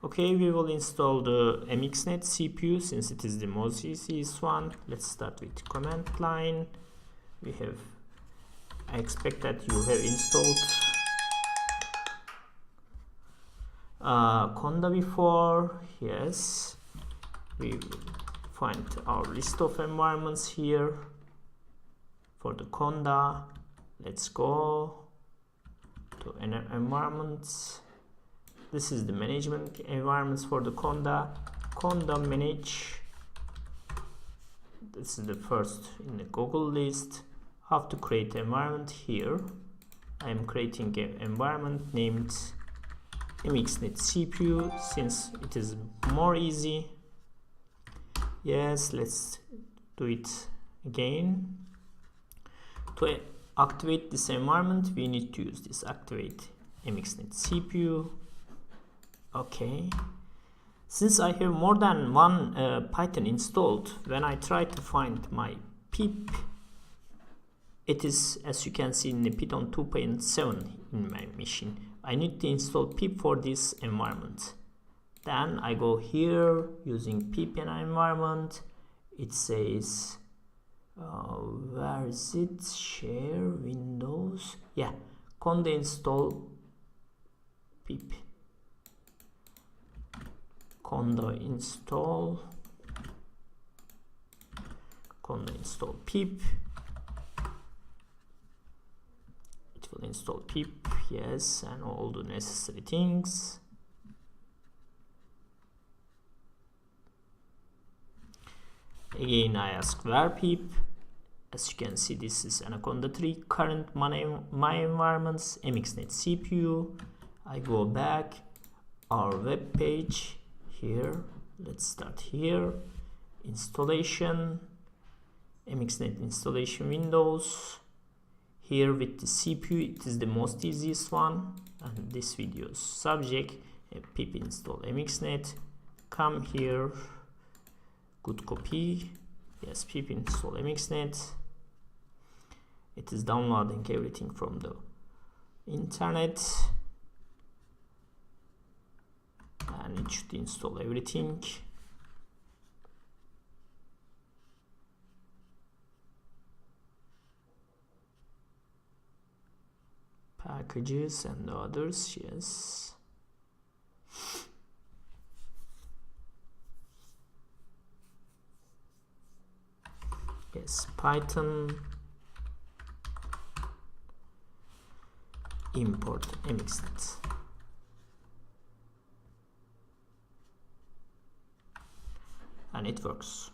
Okay, we will install the mxnet CPU since it is the most easiest one. Let's start with command line. I expect that you have installed conda before. Yes, we will find our list of environments here for the conda. Let's go to environments. This is the management environments for the conda manage. This is the first in the Google list. How to create environment here. I am creating an environment named mxnet CPU since it is more easy. Yes, let's do it again. To activate this environment, we need to use this activate mxnet CPU. Okay. Since I have more than one Python installed, when I try to find my pip, it is, as you can see, in the Python 2.7 in my machine. I need to install pip for this environment. Then I go here using pip in environment. It says where is it? Share Windows. Yeah, conda install pip. Conda install pip. It will install pip, yes, and all the necessary things. Again, I ask where pip. As you can see, this is Anaconda 3 current my environments mxnet CPU. I go back our web page here. Let's start here. Installation, mxnet installation windows. Here with the CPU, it is the most easiest one, and this video's subject pip install mxnet. Come here, good copy. Yes, pip install mxnet. It is downloading everything from the internet, and it should install everything. Packages and others, yes. Yes, Python import mxnet. And it works.